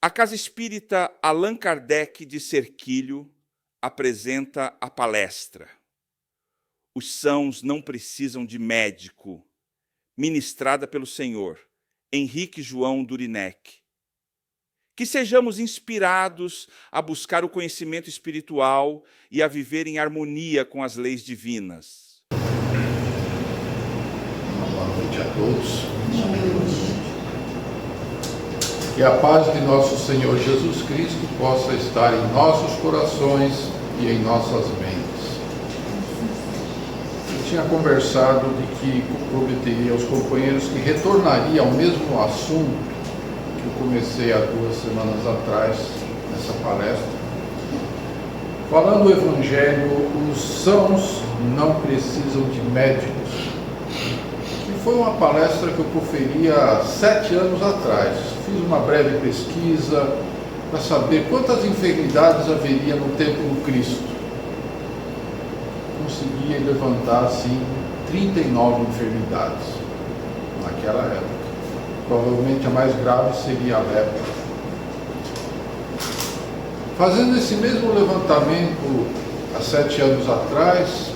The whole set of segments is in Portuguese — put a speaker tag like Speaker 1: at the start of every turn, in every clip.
Speaker 1: A Casa Espírita Allan Kardec de Serquilho apresenta a palestra Os Sãos Não Precisam de Médico, ministrada pelo senhor Henrique João Durinec. Que sejamos inspirados a buscar o conhecimento espiritual e a viver em harmonia com as leis divinas.
Speaker 2: Boa noite a todos. Que a paz de nosso Senhor Jesus Cristo possa estar em nossos corações e em nossas mentes. Eu tinha conversado de que prometeria aos companheiros que retornaria ao mesmo assunto que eu comecei há 2 semanas atrás, nessa palestra, falando o Evangelho, os sãos não precisam de médicos. Foi uma palestra que eu proferi há 7 anos atrás. Fiz uma breve pesquisa para saber quantas enfermidades haveria no tempo do Cristo. Consegui levantar, assim, 39 enfermidades naquela época. Provavelmente a mais grave seria a lepra. Fazendo esse mesmo levantamento há 7 anos atrás,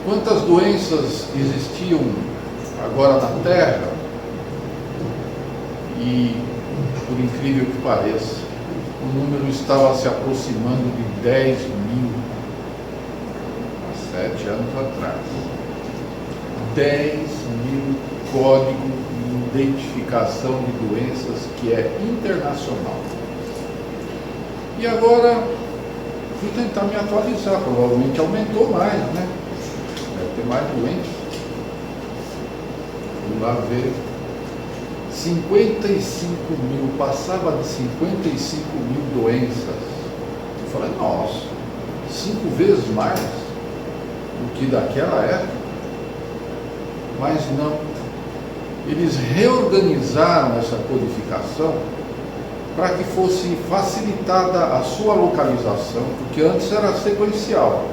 Speaker 2: quantas doenças existiam agora na Terra? E, por incrível que pareça, o número estava se aproximando de 10 mil há 7 anos atrás. 10 mil códigos de identificação de doenças que é internacional. E agora, fui tentar me atualizar, provavelmente aumentou mais, né? Deve ter mais doentes. Vamos lá ver. 55 mil, passava de 55 mil doenças. Eu falei, nossa, 5 vezes mais do que daquela época. Mas não. Eles reorganizaram essa codificação para que fosse facilitada a sua localização, porque antes era sequencial.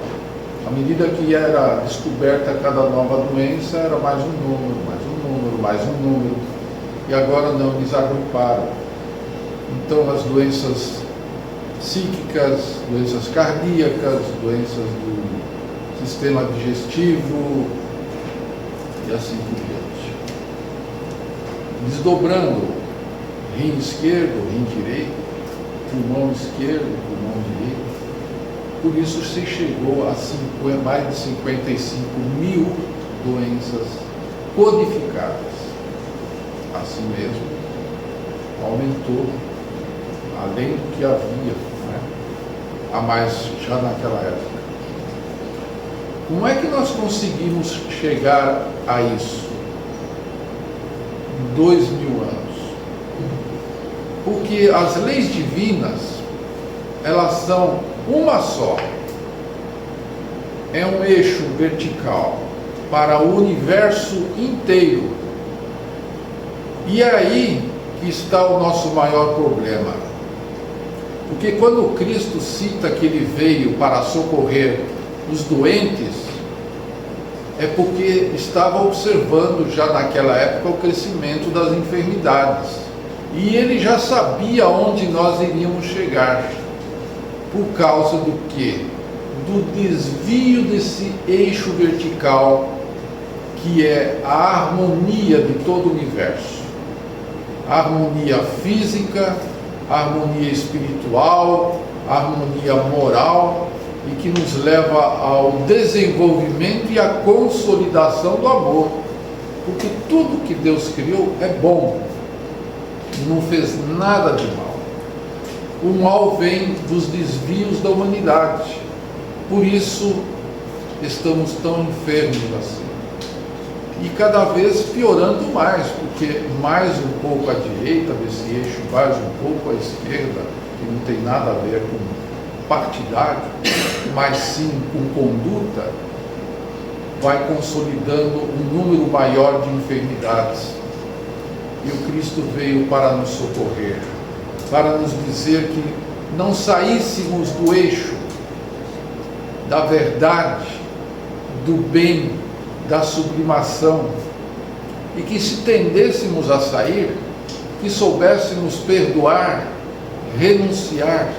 Speaker 2: À medida que era descoberta cada nova doença, era mais um número, mais um número, mais um número. E agora não, eles agruparam. Então, as doenças psíquicas, doenças cardíacas, doenças do sistema digestivo e assim por diante. Desdobrando rim esquerdo, rim direito, pulmão esquerdo, pulmão direito. Por isso se chegou a mais de 55 mil doenças codificadas. Assim mesmo, aumentou, além do que havia, né, a mais já naquela época. Como é que nós conseguimos chegar a isso? 2 mil anos. Porque as leis divinas, elas são uma só. É um eixo vertical para o universo inteiro. E é aí que está o nosso maior problema. Porque quando Cristo cita que ele veio para socorrer os doentes, é porque estava observando já naquela época o crescimento das enfermidades. E ele já sabia onde nós iríamos chegar. Por causa do quê? Do desvio desse eixo vertical, que é a harmonia de todo o universo. A harmonia física, a harmonia espiritual, a harmonia moral, e que nos leva ao desenvolvimento e à consolidação do amor. Porque tudo que Deus criou é bom, não fez nada de mal. O mal vem dos desvios da humanidade. Por isso estamos tão enfermos assim. E cada vez piorando mais, porque mais um pouco à direita desse eixo, mais um pouco à esquerda, que não tem nada a ver com partidário, mas sim com conduta, vai consolidando um número maior de enfermidades. E o Cristo veio para nos socorrer, para nos dizer que não saíssemos do eixo da verdade, do bem, da sublimação, e que se tendêssemos a sair, que soubéssemos perdoar, renunciar,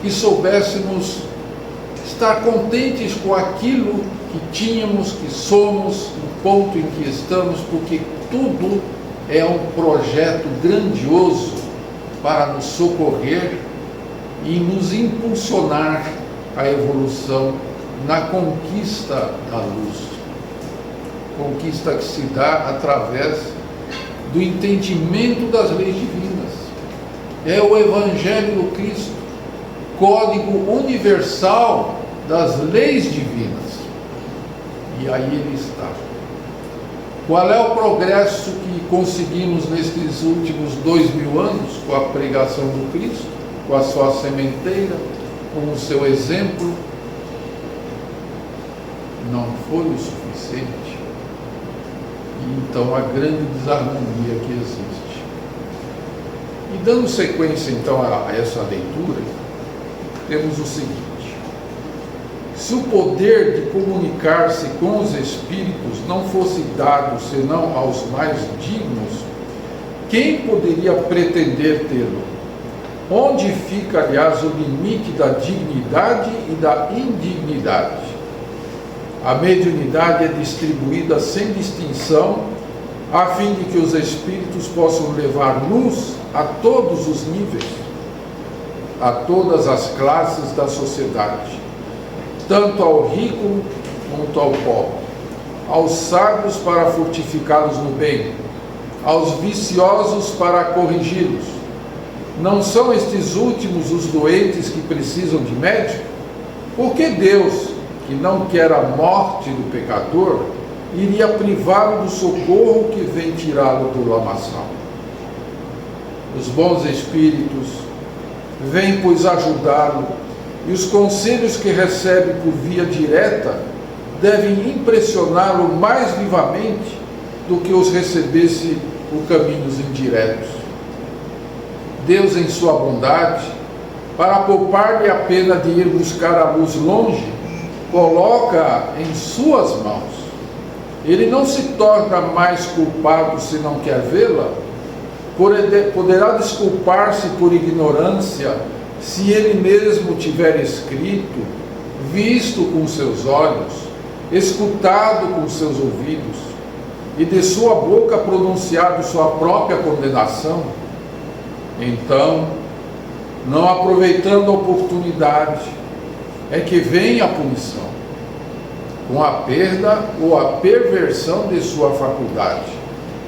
Speaker 2: que soubéssemos estar contentes com aquilo que tínhamos, que somos, no ponto em que estamos, porque tudo é um projeto grandioso para nos socorrer e nos impulsionar à evolução na conquista da luz. Conquista que se dá através do entendimento das leis divinas. É o Evangelho do Cristo, código universal das leis divinas. E aí ele está. Qual é o progresso que conseguimos nestes últimos 2000 anos com a pregação do Cristo, com a sua sementeira, com o seu exemplo? Não foi o suficiente. E então a grande desarmonia que existe. E dando sequência então a essa leitura, temos o seguinte: se o poder de comunicar-se com os espíritos não fosse dado senão aos mais dignos, quem poderia pretender tê-lo? Onde fica, aliás, o limite da dignidade e da indignidade? A mediunidade é distribuída sem distinção, a fim de que os espíritos possam levar luz a todos os níveis, a todas as classes da sociedade, tanto ao rico quanto ao pobre, aos sábios para fortificá-los no bem, aos viciosos para corrigi-los. Não são estes últimos os doentes que precisam de médico? Porque Deus, que não quer a morte do pecador, iria privá-lo do socorro que vem tirá-lo do lamaçal. Os bons espíritos vêm, pois, ajudá-lo, e os conselhos que recebe por via direta devem impressioná-lo mais vivamente do que os recebesse por caminhos indiretos. Deus, em sua bondade, para poupar-lhe a pena de ir buscar a luz longe, coloca em suas mãos. Ele não se torna mais culpado se não quer vê-la, poderá desculpar-se por ignorância se ele mesmo tiver escrito, visto com seus olhos, escutado com seus ouvidos, e de sua boca pronunciado sua própria condenação. Então, não aproveitando a oportunidade, é que vem a punição, com a perda ou a perversão de sua faculdade,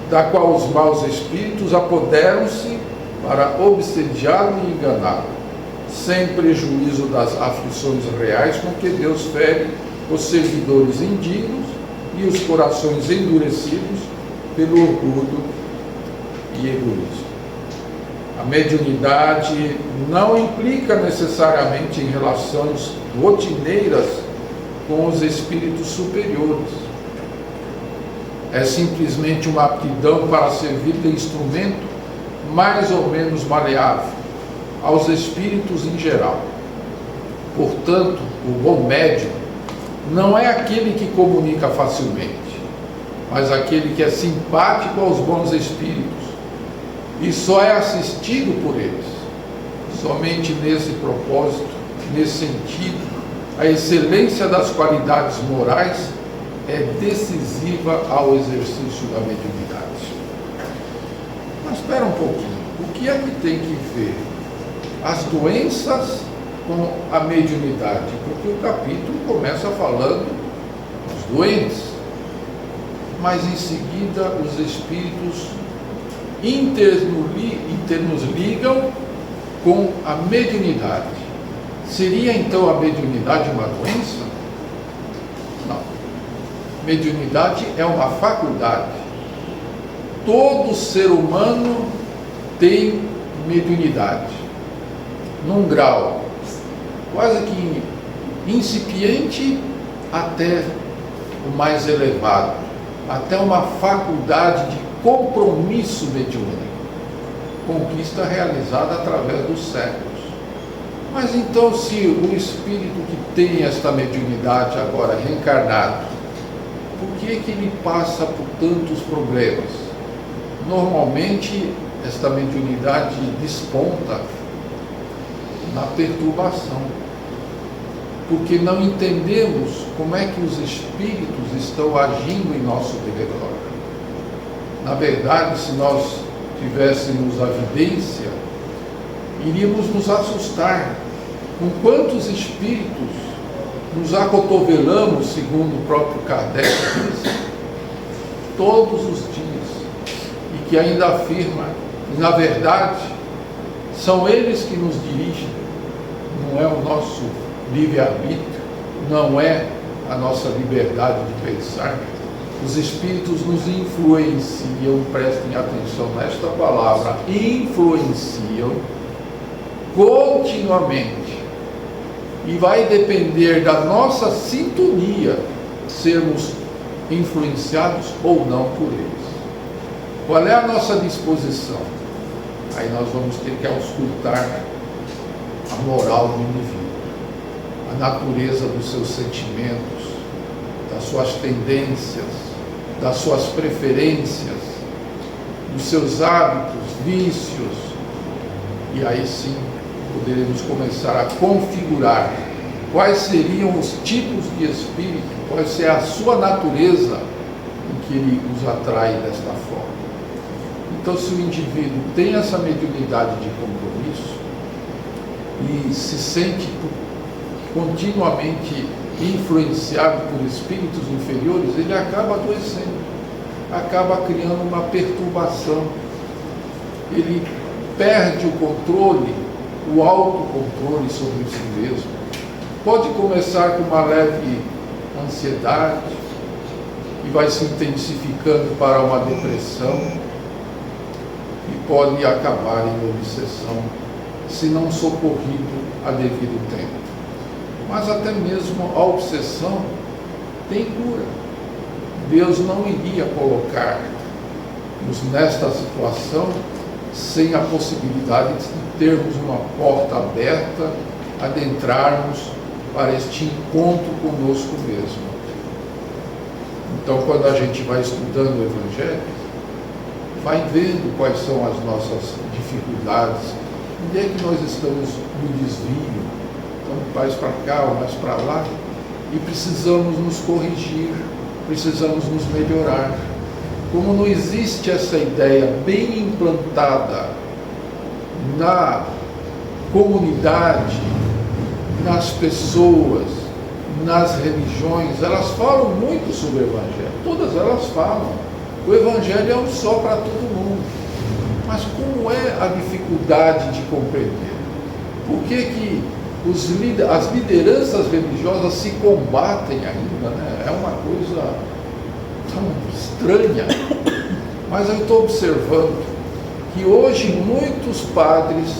Speaker 2: da qual os maus espíritos apoderam-se para obsediá-lo e enganá-lo, sem prejuízo das aflições reais com que Deus fere os servidores indignos e os corações endurecidos pelo orgulho e egoísmo. A mediunidade não implica necessariamente em relações rotineiras com os espíritos superiores. É simplesmente uma aptidão para servir de instrumento mais ou menos maleável aos espíritos em geral. Portanto, o bom médium não é aquele que comunica facilmente, mas aquele que é simpático aos bons espíritos e só é assistido por eles. Somente nesse propósito, nesse sentido, a excelência das qualidades morais é decisiva ao exercício da mediunidade. Mas espera um pouquinho, o que é que tem que ver as doenças com a mediunidade? Porque o capítulo começa falando dos doentes, mas em seguida os espíritos internos ligam com a mediunidade. Seria então a mediunidade uma doença? Não. Mediunidade é uma faculdade. Todo ser humano tem mediunidade, num grau quase que incipiente até o mais elevado, até uma faculdade de compromisso mediúnico, conquista realizada através dos séculos. Mas então, se o espírito que tem esta mediunidade agora reencarnado, por que ele passa por tantos problemas? Normalmente esta mediunidade desponta na perturbação, porque não entendemos como é que os espíritos estão agindo em nosso derredor. Na verdade, se nós tivéssemos a vidência, iríamos nos assustar com quantos espíritos nos acotovelamos, segundo o próprio Kardec diz, todos os dias, e que ainda afirma que, na verdade, são eles que nos dirigem, não é o nosso livre-arbítrio, não é a nossa liberdade de pensar. Os espíritos nos influenciam, prestem atenção nesta palavra, influenciam continuamente. E vai depender da nossa sintonia sermos influenciados ou não por eles. Qual é a nossa disposição? Aí nós vamos ter que auscultar a moral do indivíduo, a natureza dos seus sentimentos, das suas tendências, das suas preferências, dos seus hábitos, vícios, e aí sim poderemos começar a configurar quais seriam os tipos de espírito, qual é a sua natureza em que ele os atrai desta forma. Então, se o indivíduo tem essa mediunidade de compromisso e se sente continuamente influenciado por espíritos inferiores, ele acaba adoecendo, acaba criando uma perturbação, ele perde o controle, o autocontrole sobre si mesmo. Pode começar com uma leve ansiedade, que vai se intensificando para uma depressão, e pode acabar em obsessão, se não socorrido a devido tempo. Mas até mesmo a obsessão tem cura. Deus não iria colocar-nos nesta situação sem a possibilidade de termos uma porta aberta, adentrarmos para este encontro conosco mesmo. Então, quando a gente vai estudando o Evangelho, vai vendo quais são as nossas dificuldades, onde é que nós estamos no desvio, então mais para cá ou mais para lá, e precisamos nos corrigir, precisamos nos melhorar. Como não existe essa ideia bem implantada na comunidade, nas pessoas, nas religiões, elas falam muito sobre o Evangelho, todas elas falam. O Evangelho é um só para todo mundo. Mas como é a dificuldade de compreender? Por que as lideranças religiosas se combatem ainda, né? É uma coisa tão estranha. Mas eu estou observando que hoje muitos padres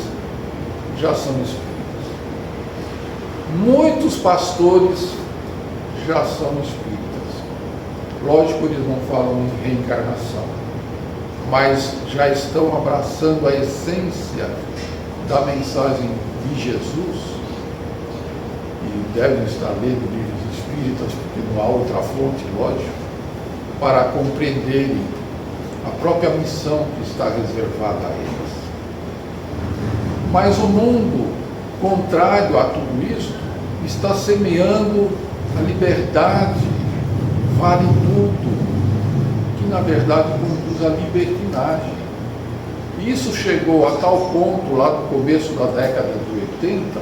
Speaker 2: já são espíritas. Muitos pastores já são espíritas. Lógico, eles não falam em reencarnação, mas já estão abraçando a essência da mensagem de Jesus, e devem estar lendo livros espíritas, porque não há outra fonte, lógico, para compreenderem a própria missão que está reservada a eles. Mas o mundo, contrário a tudo isso, está semeando a liberdade, vale tudo, que na verdade conduz à libertinagem. E isso chegou a tal ponto lá no começo da década de 80,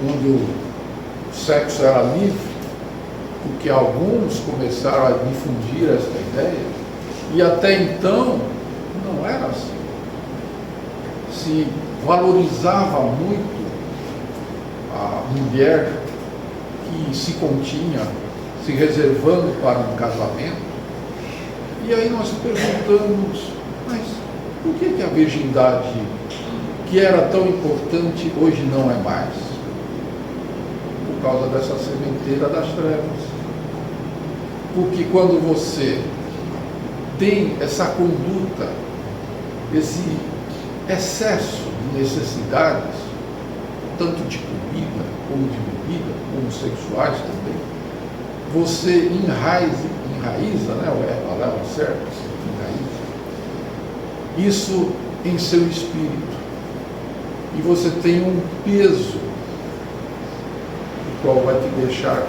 Speaker 2: onde o sexo era livre, porque alguns começaram a difundir esta ideia, e até então não era assim. Se valorizava muito a mulher que se continha, se reservando para um casamento. E aí nós perguntamos, mas por que a virgindade, que era tão importante, hoje não é mais? Por causa dessa sementeira das trevas. Porque quando você tem essa conduta, esse excesso de necessidades, tanto de comida, como de bebida, como sexuais também, você enraiza, né, a palavra certa, enraiza, isso em seu espírito. E você tem um peso, o qual vai te deixar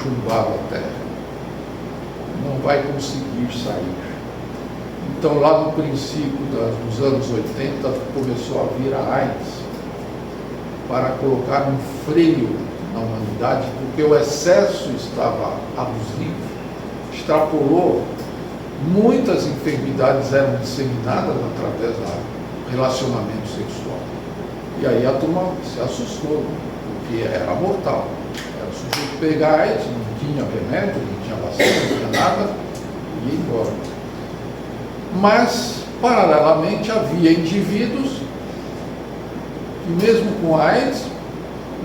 Speaker 2: chumbado a terra. Não vai conseguir sair. Então, lá no princípio dos anos 80, começou a vir a AIDS, para colocar um freio na humanidade, porque o excesso estava abusivo, extrapolou, muitas enfermidades eram disseminadas através do relacionamento sexual. E aí a turma se assustou, porque era mortal. Era o sujeito pegar AIDS, não tinha remédio, não tinha vacina, não tinha nada, e ia embora. Mas, paralelamente, havia indivíduos que mesmo com AIDS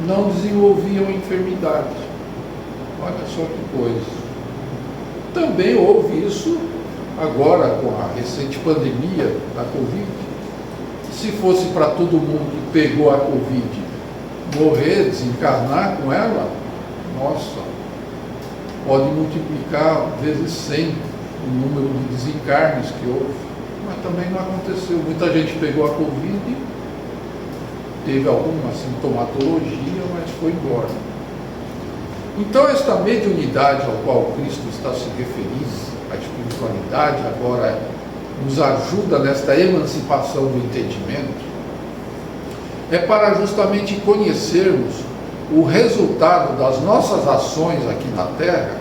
Speaker 2: não desenvolviam enfermidade. Olha só que coisa. Também houve isso agora com a recente pandemia da Covid. Se fosse para todo mundo que pegou a Covid morrer, desencarnar com ela, nossa, pode multiplicar vezes 100 o número de desencarnes que houve. Mas também não aconteceu. Muita gente pegou a Covid, teve alguma sintomatologia, mas foi embora. Então, esta mediunidade ao qual Cristo está se referindo, a espiritualidade, agora nos ajuda nesta emancipação do entendimento, é para justamente conhecermos o resultado das nossas ações aqui na Terra,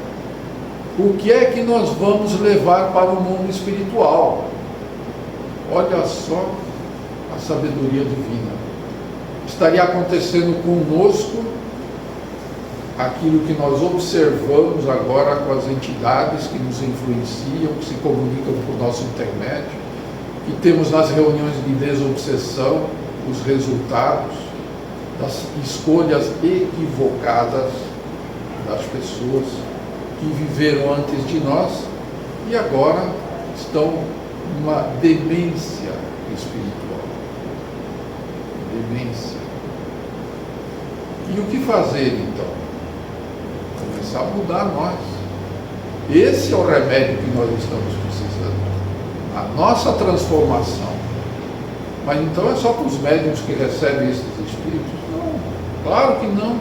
Speaker 2: o que é que nós vamos levar para o mundo espiritual. Olha só a sabedoria divina. Estaria acontecendo conosco aquilo que nós observamos agora com as entidades que nos influenciam, que se comunicam por nosso intermédio, que temos nas reuniões de desobsessão os resultados das escolhas equivocadas das pessoas que viveram antes de nós e agora estão numa demência espiritual. Demência. E o que fazer então? Começar a mudar nós. Esse é o remédio que nós estamos precisando. A nossa transformação. Mas então é só para os médiuns que recebem esses espíritos? Não, claro que não.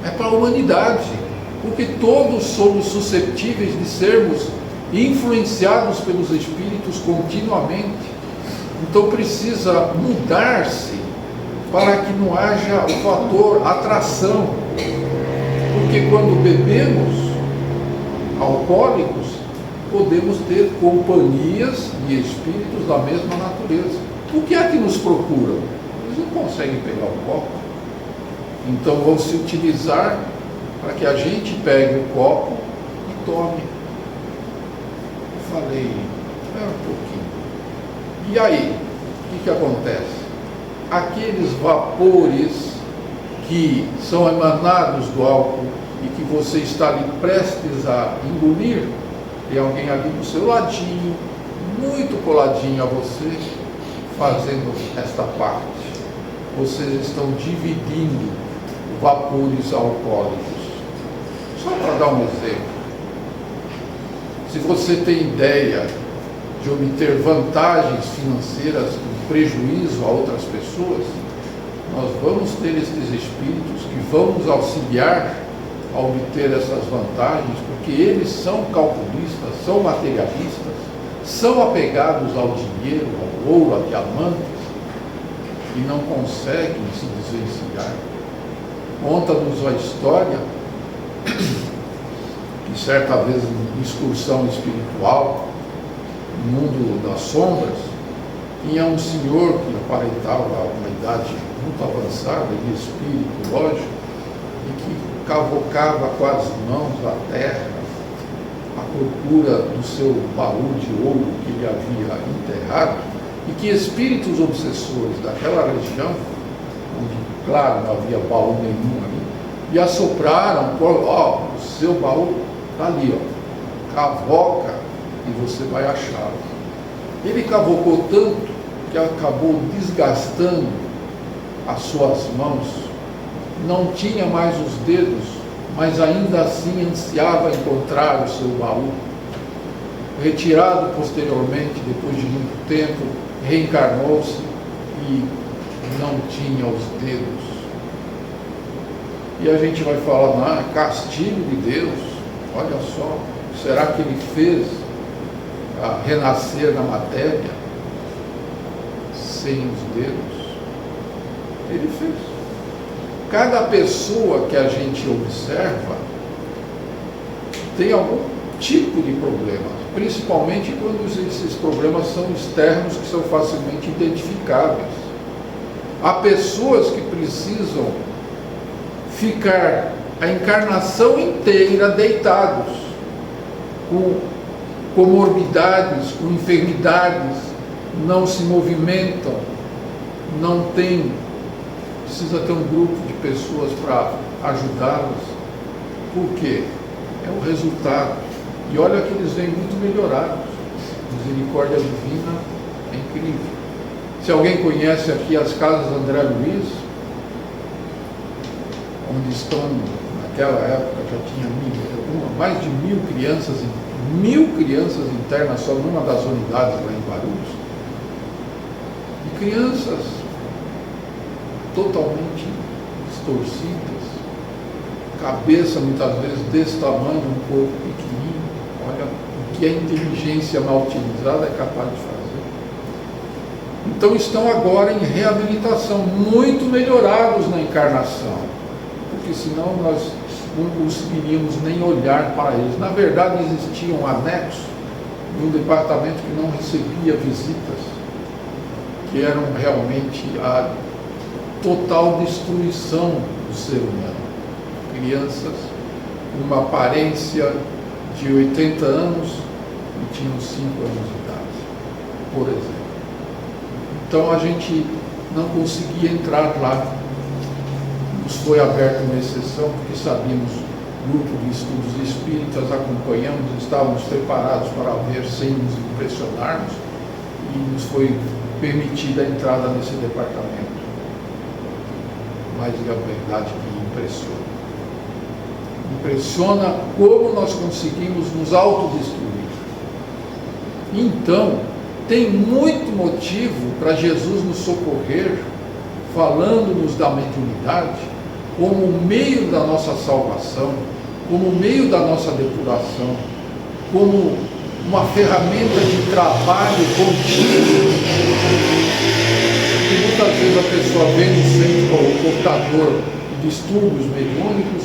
Speaker 2: É para a humanidade. Porque todos somos suscetíveis de sermos influenciados pelos espíritos continuamente. Então precisa mudar-se para que não haja o fator atração. Porque quando bebemos alcoólicos, podemos ter companhias de espíritos da mesma natureza. O que é que nos procuram? Eles não conseguem pegar o copo. Então vão se utilizar para que a gente pegue o copo e tome. Eu falei, espera um pouquinho. E aí, o que acontece? Aqueles vapores que são emanados do álcool e que você está ali prestes a engolir, tem alguém ali do seu ladinho, muito coladinho a você, fazendo esta parte. Vocês estão dividindo vapores alcoólicos. Só para dar um exemplo. Se você tem ideia de obter vantagens financeiras com prejuízo a outras pessoas, nós vamos ter estes espíritos que vão nos auxiliar a obter essas vantagens, porque eles são calculistas, são materialistas, são apegados ao dinheiro, ao ouro, a diamantes, e não conseguem se desvencilhar. Conta-nos a história que certa vez em excursão espiritual, no mundo das sombras, tinha um senhor que aparentava uma idade muito avançada, de espírito, lógico, e que cavocava com as mãos a terra à procura do seu baú de ouro que ele havia enterrado, e que espíritos obsessores daquela região, onde, claro, não havia baú nenhum ali, e assopraram, ó, o seu baú está ali, ó, cavoca e você vai achá-lo. Ele cavocou tanto que acabou desgastando as suas mãos, não tinha mais os dedos, mas ainda assim ansiava encontrar o seu baú. retirado posteriormente, depois de muito tempo, reencarnou-se e não tinha os dedos. E a gente vai falar, castigo de Deus, olha só, será que ele fez renascer na matéria sem os dedos? Ele fez. Cada pessoa que a gente observa tem algum tipo de problema, principalmente quando esses problemas são externos, que são facilmente identificáveis. Há pessoas que precisam ficar a encarnação inteira deitados, com comorbidades, com enfermidades, não se movimentam, não tem, precisa ter um grupo de pessoas para ajudá-las. Por quê? É o resultado. E olha que eles vêm muito melhorados. Misericórdia divina é incrível. Se alguém conhece aqui as casas André Luiz, onde estão, naquela época já tinha mais de 1.000 crianças internas só numa das unidades lá em Guarulhos, e crianças totalmente distorcidas, cabeça muitas vezes desse tamanho, um corpo pequenininho. Olha o que a inteligência mal utilizada é capaz de fazer. Então estão agora em reabilitação, muito melhorados na encarnação, porque senão nós não conseguiríamos nem olhar para eles. Na verdade, existia um anexo de um departamento que não recebia visitas, que eram realmente a total destruição do ser humano. Crianças com uma aparência de 80 anos e tinham 5 anos de idade, por exemplo. Então a gente não conseguia entrar lá. Nos foi aberta uma exceção, porque sabíamos, grupo de estudos espíritas, acompanhamos, estávamos preparados para ver sem nos impressionarmos, e nos foi permitida a entrada nesse departamento. Mas é a verdade que impressiona. Impressiona como nós conseguimos nos autodestruir. Então, tem muito motivo para Jesus nos socorrer, falando-nos da mediunidade como meio da nossa salvação, como meio da nossa depuração, como uma ferramenta de trabalho contínuo. E muitas vezes a pessoa vem no centro como portador de distúrbios mediúnicos,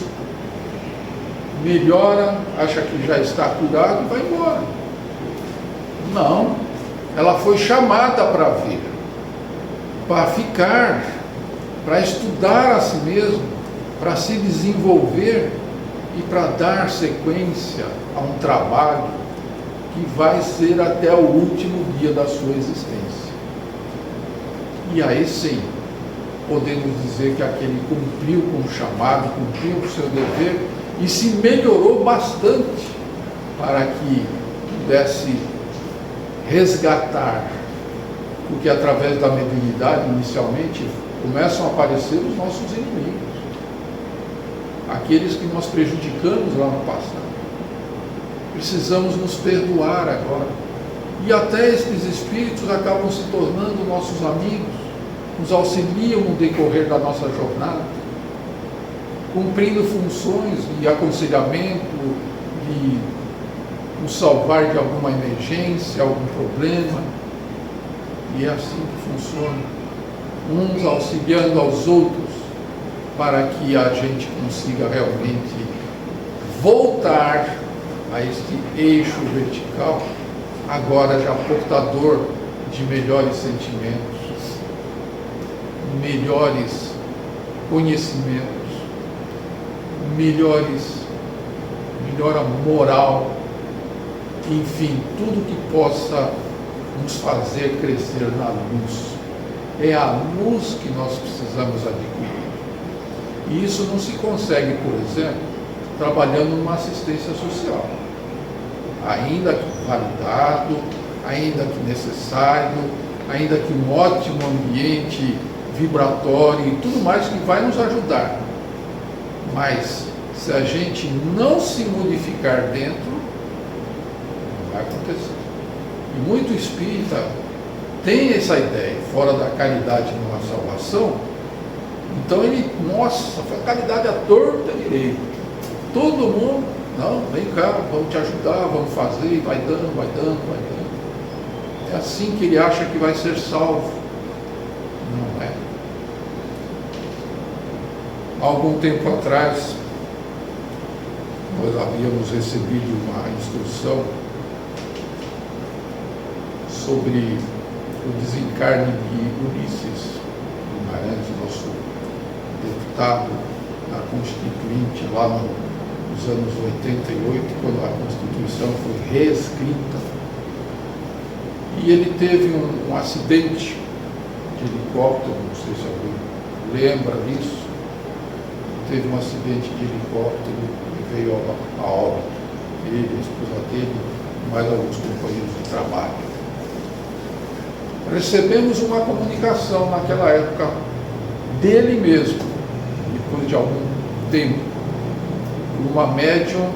Speaker 2: melhora, acha que já está curado e vai embora. Não, ela foi chamada para vir, para ficar, para estudar a si mesmo, para se desenvolver e para dar sequência a um trabalho que vai ser até o último dia da sua existência. E aí sim, podemos dizer que aquele cumpriu com o chamado, cumpriu com o seu dever e se melhorou bastante para que pudesse resgatar, porque através da mediunidade, inicialmente, começam a aparecer os nossos inimigos, aqueles que nós prejudicamos lá no passado. Precisamos nos perdoar agora. E até estes espíritos acabam se tornando nossos amigos, nos auxiliam no decorrer da nossa jornada, cumprindo funções de aconselhamento, de nos salvar de alguma emergência, algum problema. E é assim que funciona, uns auxiliando aos outros, para que a gente consiga realmente voltar a este eixo vertical, agora já portador de melhores sentimentos, melhores conhecimentos, melhor moral, enfim, tudo que possa nos fazer crescer na luz. É a luz que nós precisamos adquirir. E isso não se consegue, por exemplo, trabalhando numa assistência social. Ainda que validado, ainda que necessário, ainda que um ótimo ambiente vibratório e tudo mais que vai nos ajudar. Mas se a gente não se modificar dentro, Não vai acontecer. E muito espírita tem essa ideia, fora da caridade não há salvação. Então ele, nossa, foi a caridade à torta direita. Todo mundo, não, vem cá, vamos te ajudar, vamos fazer, e vai dando, vai dando, vai dando. É assim que ele acha que vai ser salvo. Não é. Há algum tempo atrás, nós havíamos recebido uma instrução sobre o desencarne de Ulisses Guimarães, nosso deputado na Constituinte, lá nos anos 88, quando a Constituição foi reescrita. E ele teve um acidente de helicóptero, não sei se alguém lembra disso. Teve um acidente de helicóptero e veio a óbito. Ele, a esposa dele, mais alguns companheiros de trabalho. Recebemos uma comunicação naquela época dele mesmo, depois de algum tempo, por uma médium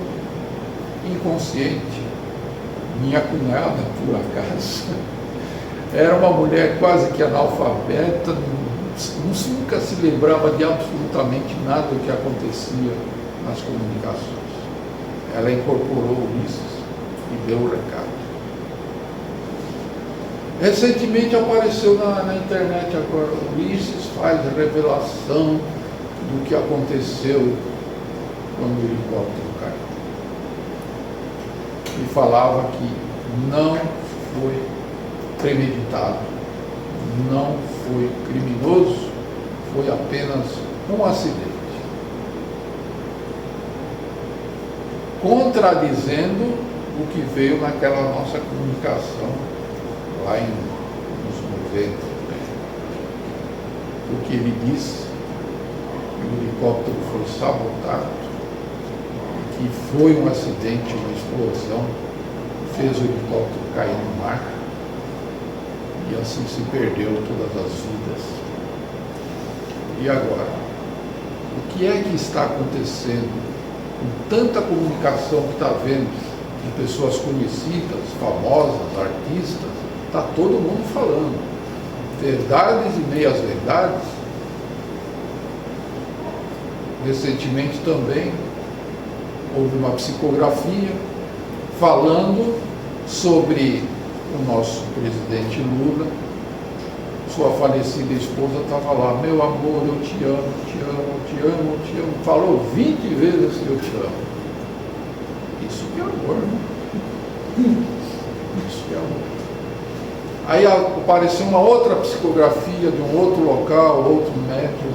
Speaker 2: inconsciente, minha cunhada, por acaso. Era uma mulher quase que analfabeta, nunca se lembrava de absolutamente nada do que acontecia nas comunicações. Ela incorporou Ulisses e deu o recado. Recentemente apareceu na internet agora, Ulisses faz revelação do que aconteceu quando o helicóptero caiu. E falava que não foi premeditado, não foi criminoso, foi apenas um acidente. Contradizendo o que veio naquela nossa comunicação lá nos 90, porque ele disse que o helicóptero foi sabotado, que foi um acidente, uma explosão, fez o helicóptero cair no mar e assim se perdeu todas as vidas. E agora? O que é que está acontecendo com tanta comunicação que está vendo de pessoas conhecidas, famosas, artistas? Está todo mundo falando. Verdades e meias verdades. Recentemente também houve uma psicografia falando sobre o nosso presidente Lula. Sua falecida esposa estava lá: meu amor, eu te amo, te amo, te amo, te amo. Falou 20 vezes que eu te amo. Isso que é amor, né? Isso que é amor. Aí apareceu uma outra psicografia de um outro local, outro médium,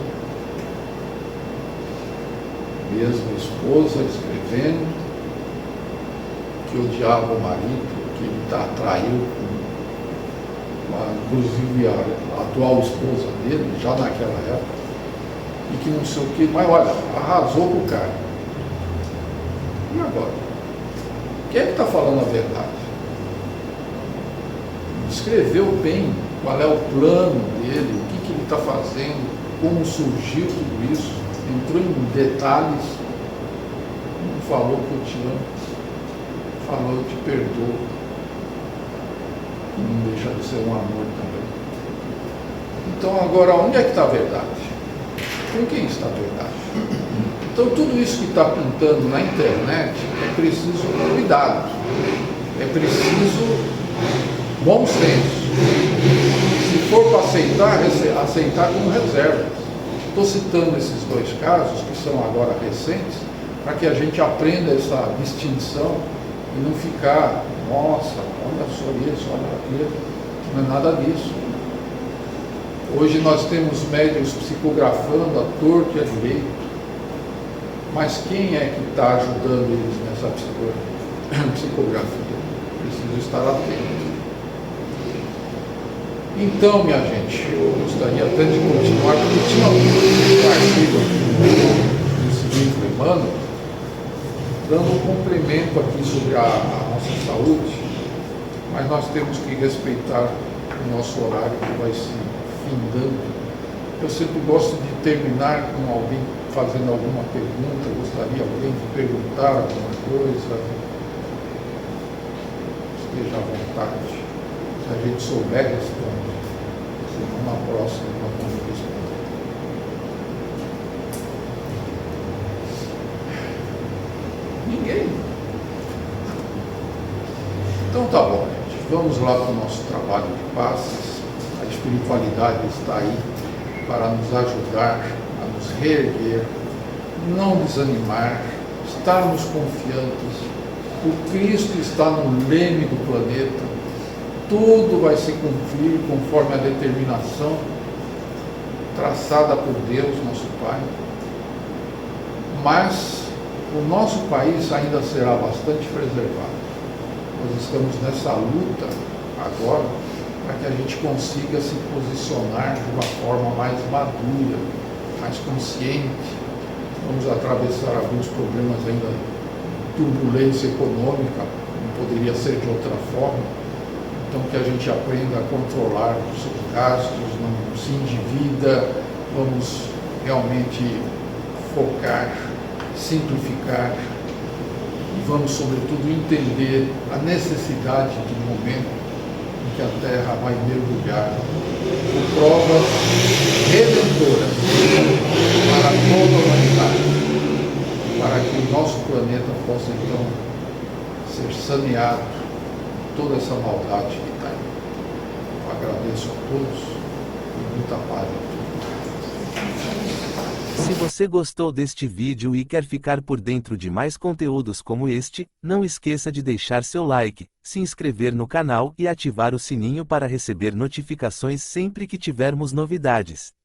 Speaker 2: mesmo esposa escrevendo que odiava o marido, que ele traiu inclusive a atual esposa dele, já naquela época, e que não sei o que, mas olha, arrasou com o cara. E agora? Quem é que está falando a verdade? Escreveu bem qual é o plano dele, o que ele está fazendo, como surgiu tudo isso, entrou em detalhes, não falou que eu te amo, falou eu te perdoo, que não deixa de ser um amor também. Então agora, onde é que está a verdade? Com quem está a verdade? Então tudo isso que está pintando na internet é preciso cuidado, é preciso bom senso. Se for para aceitar como reservas. Estou citando esses dois casos, que são agora recentes, para que a gente aprenda essa distinção e não ficar, nossa, olha só isso, olha aquilo. Não é nada disso. Hoje nós temos médiuns psicografando à torto e à direito. Mas quem é que está ajudando eles nessa psicografia? Preciso estar atento. Então, minha gente, eu gostaria até de continuar, porque tinha um artigo aqui nesse livro Emmanuel, dando um complemento aqui sobre a nossa saúde, mas nós temos que respeitar o nosso horário que vai se findando. Eu sempre gosto de terminar com alguém fazendo alguma pergunta, gostaria alguém de perguntar alguma coisa. esteja à vontade. Se a gente souber responder, senão na próxima nós vamos responder. Ninguém. Então tá bom, gente. Vamos lá para o nosso trabalho de passes. A espiritualidade está aí para nos ajudar a nos reerguer, não desanimar, estarmos confiantes. O Cristo está no leme do planeta, tudo vai se cumprir conforme a determinação traçada por Deus, nosso Pai. Mas o nosso país ainda será bastante preservado. Nós estamos nessa luta agora para que a gente consiga se posicionar de uma forma mais madura, mais consciente. Vamos atravessar alguns problemas ainda, turbulência econômica, não poderia ser de outra forma. Então que a gente aprenda a controlar os seus gastos, não se endivida, vamos realmente focar, simplificar e vamos sobretudo entender a necessidade do momento em que a Terra vai mergulhar por provas redentoras para toda a humanidade, para que o nosso planeta possa então ser saneado de toda essa maldade que está aí. Eu agradeço a todos e muita paz a todos.
Speaker 3: Se você gostou deste vídeo e quer ficar por dentro de mais conteúdos como este, não esqueça de deixar seu like, se inscrever no canal e ativar o sininho para receber notificações sempre que tivermos novidades.